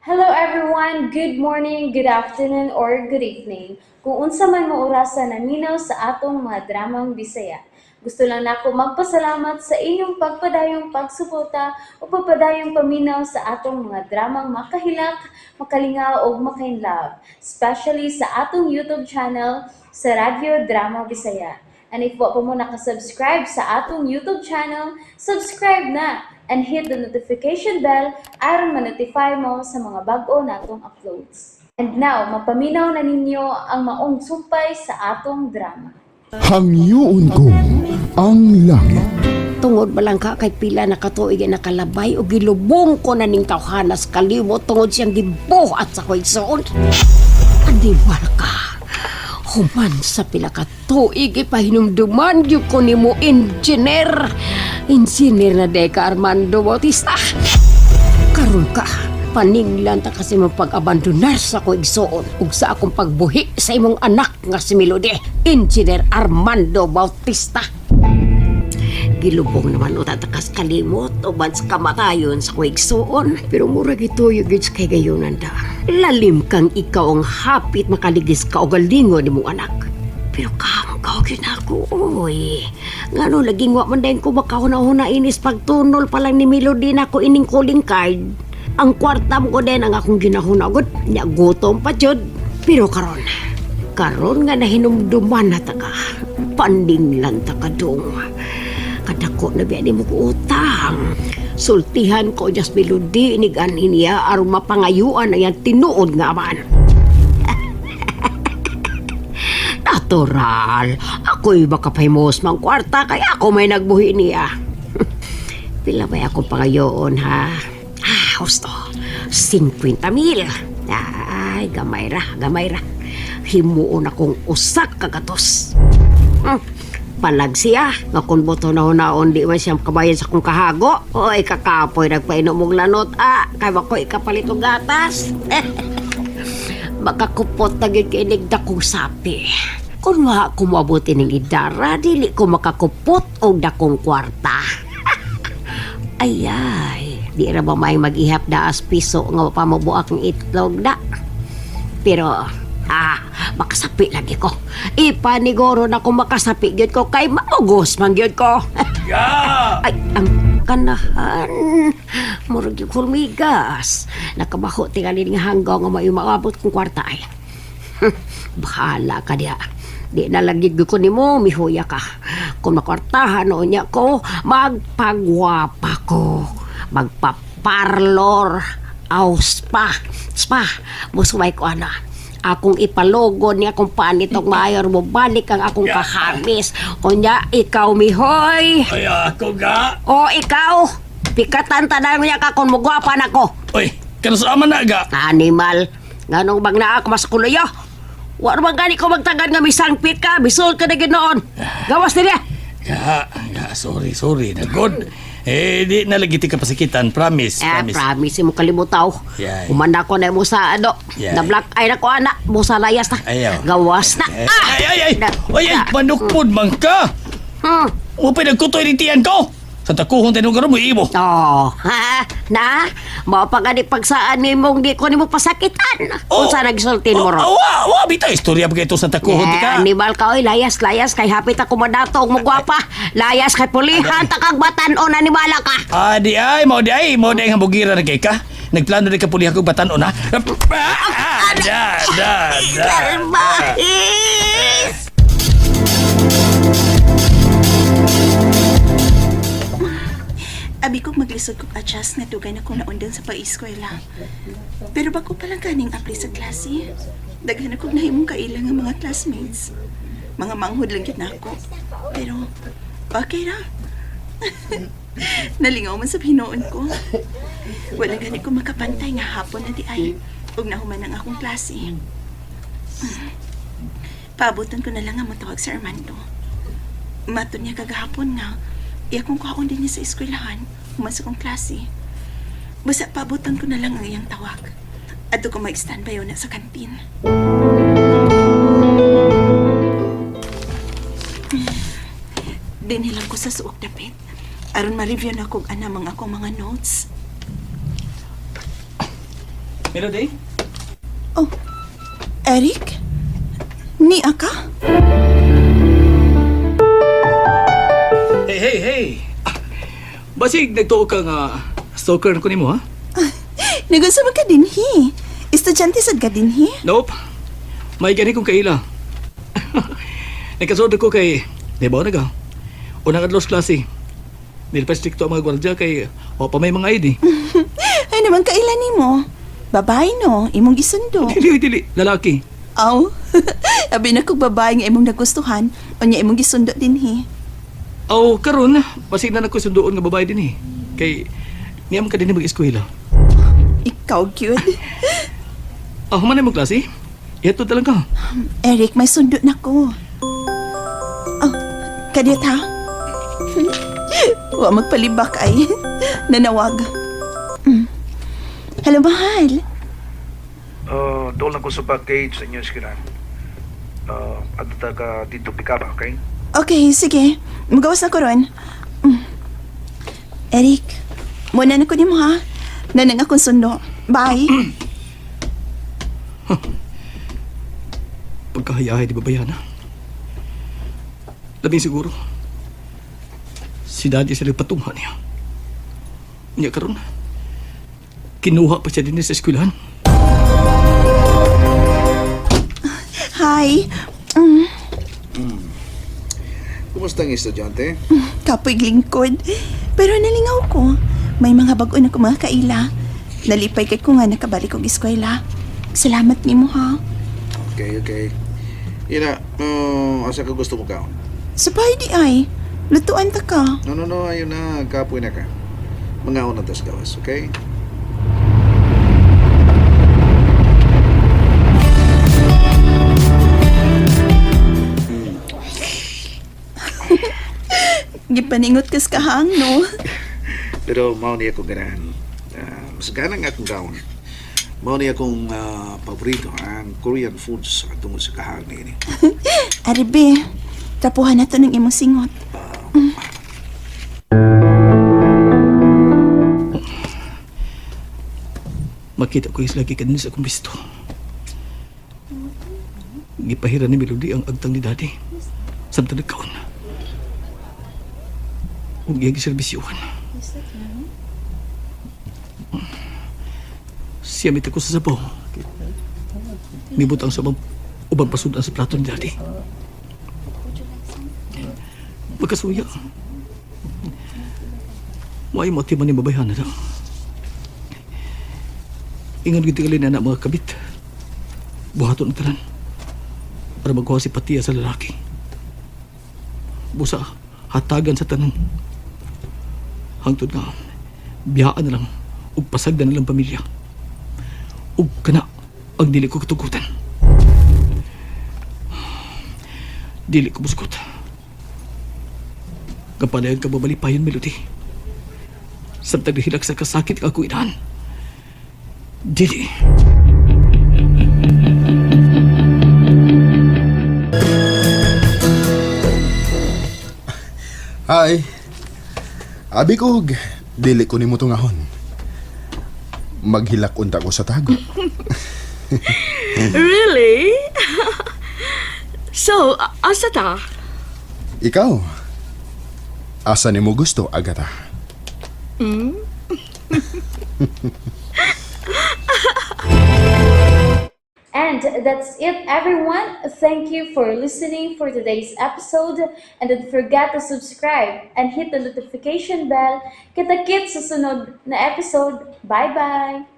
Hello everyone, good morning, good afternoon, or good evening. Kung unsa man mo orasan naminaw sa atong mga dramang Bisaya. Gusto lang nako magpasalamat sa inyong pagpadayong pagsuporta o pagpadayong paminaw sa atong mga dramang makahilak, makalingaw o makainlove, especially sa atong YouTube channel sa Radyo Drama Bisaya. And if wa pa mo nakasubscribe sa atong YouTube channel, subscribe na and hit the notification bell aron ma-notify mo sa mga bag-o natong uploads. And now, mapaminaw na ninyo ang maong sumpay sa atong drama. Hangyoon ko ang langit. Tungod ba lang ka kay pila na katuig nakalabay o gilubong ko na ning tawhanas kalimot tungod siyang gibuhat sa koigsoon. Adi ba ka? Human sa pila ka tuig ipahinumduman gyud ko nimo engineer. Engineer na Deca Armando Bautista. Karon ka, paninglan ta kasi mong pag-abandonar sa koigsoon ug sa akong pagbuhi sa imong anak nga si Melody, Engineer Armando Bautista. Gilubong naman o tatakas kalimot o bans kamatayon sa koigsoon. Pero mura gito yung gits kay gayunan da. Lalim kang ikaw ang hapit makaligis ka o galingon ni mong anak. Pero kamkaw yun ako, oy. Ngano, laging wa man dahin ko makahuna-huna inis pagtunol pa lang ni Melody na ko ining calling card. Ang kwartam ko din ang akong ginahunagot. Nya gutom pa jud. Pero karon nga nahinumduman na taka. Pandinglan taka dong. Kadako na biya ni mo ko utang. Sultihan ko just Melody inigan niya aron mapangayuan na yan tinuod nga man. Natural. Ako'y baka famous mang kwarta kaya ako may nagbuhi niya. Pila ba akong pangayoon ha? Husto. 50,000. Ay, gamay ra. Himuon akong usak kagatos. Palag siya, nga kung boto na hunaon di man siyang kabayan sa kong kahago. Oy, kakapoy nagpainom mong lanot. Kaya ko ikapalit og gatas. Makakupot na gyud kay nigda kong sapi. Kung wa ko mabuti ng idara, dili ko makakupot og dakong kwarta. Ay, di ra ba may mag-ihap da as piso nga pamabuak ng itlog da. Pero, makasapi lagi ko. Ipaniguro na kung makasapi gyud ko kay maugos man gyud ko. Ay, ang kanahan. Murag yung hulmigas. Nakabaho tingali nga hanggaw nga may maabot kong kwarta ay. Bahala ka diya. Di nalagig ko ni mo, mihuya ka. Kung makwartahan o niya ko, magpagwapa ko. Magpaparlor. Spa. Musumay ko ana. Akong ipalogo niya kung paanitong mayor mo balik ang akong kahamis. O niya, ikaw mihoy. Ay, ako ga. O ikaw, pikatan tanan niya ka kung mugwapan ako. Uy, kanasama na ga. Animal, nganong bang naa ko mas kuluyo? Wa naman gani ko magtagad nga misangpit ka, bisol ka na ginoon. Gawas nila. Ga, sorry, nagod. Di nalagiti ka pasikitan, promise. Promise mo kalimutaw. Yeah. Umanda ko na mo sa ano. Yeah. Na black eye na ko ana, mo sa layas na. Ayaw. Gawas na. Ay, panukpod man ka. Mo pinagkutoy ni tiyan ko. Sa takuhon tayo garo mo ibo. Na? Mao pa gani pagsaan ni mong di ko ni mo pasakitan. Kung saan nagsultin mo ron. Bita, istorya ba ito sa takuhon di ka? Animal ka, oy, layas, kay hapit ako madato, magwapa. Layas kay pulihan, takag batan-o na animala ka. Di ay, mo ang habugira na kay ka. Nagplano na ka pulihan kong batan-o na. Salbahis! Abi kong maglisod kong adjust na dugay na kong naundan sa pa-eskwela. Pero bago pa lang kaning apply sa klase, daghan akong nahimong kailang ang mga classmates. Mga manghod lang yun ako. Pero, okay ra. Nalingaw man sa hinoon ko. Wala gani ko makapantay nga hapon na di ay ug nahuman ang akong klase. Paabutan ko na lang ang matawag sa Armando. Mato niya kagahapon nga kung kaon din niya sa eskwelahan, human sa kong klase. Basta pabutan ko na lang ang iyang tawag. At ko mag-standby na sa kantin. Dinilang ko sa suok dapit. Aron ma-review na kong anamang akong mga notes. Melody? Oh, Eric? Ni ka? Hey! Basig nagtuo ka nga stalker ko nimo ha? Nagusama ka din, hi. Estudyante sad ka din, hi. Nope. May gani kong kaila. Nagkasunod ko kay Nebaw na ka. Unang adlos klase. Nilpastik to ang mga gwardya kay o pa may mga ID. Ay naman kailan ni mo? Babae no, imong gisundo. Dili, lalaki. Aw, abi na kong babae nga imong nagustuhan, o niya imong gisundo din, hi. Aw, karon, basig na nagkusundoon nga babae din eh. Kay niyam ka din mag-eskwela. Ikaw, cute. Humanay mo klase? Ito talaga. Eric, may sundo na ko. Oh, kadit ha? Wa magpalibak ay. Nanawag. Hello, mahal. Doon lang ko sa package sa inyong skilan. At ka dito pikaba, okay? Okay, sige. Magawas na ko ron. Eric, muna na ko ni mo ha. Nanang akong sundo. Bye. Pagkahayahay di babayana. Labing siguro. Si daddy sila patungan niya. Niya karon. Kinuha pa siya din sa eskwelahan. Hi. Kumusta ang estudyante? Kapoy lingkod. Pero nalingaw ko. May mga bago na ko mga kaila. Nalipay kay ko nga nakabalik kong eskwela. Salamat ni mo ha. Okay. Ina, asa ka gusto mo kaon? Sa bahay di ay. Lutuan ta ka. No, ayun na, kapoy na ka. Mga na tas gawas, okay? Gipaningot kas kahang no. Pero mao niya akong ganahan. Mas gana nga akong kaon. Mao niya akong paborito, ang Korean foods tungkol sa kahang ni. Aribe, tapuhan na to ng imong singot. Makita ko is lagi ka din sa akong bisto. Gipahiran ni Melody ang agtang ni daddy. Samtang nagkaon. Huwag iyang iserbisyuhan. Siya mita ko sa sabaw. Mibutang sa ubang pasudan sa plato ni daddy. Magkasuya. May motiman ni babayhan na lang. Ingan giti kalin na mga kabit. Buhaton ang tanan. Para magkuha si Patiya sa lalaki. Busa, hatagan sa tanan. Hangtod nga, biyaan na lang, ug pasagdan na lang pamilya. Ug kana, ang dili ko katugutan. Dili ko musgot. Kapalayan ka babalipayon, Melody. Samtang nahilak sa kasakit ka ako inahan. Dili. Hi. Abi ko, dili ko nimo tungahon. Maghilak unta ko sa tago. Really? So, asa ta? Ikaw, asa nimo gusto, Agata? And that's it, everyone. Thank you for listening for today's episode. And don't forget to subscribe and hit the notification bell. Kita-kits sa sunod na episode. Bye-bye!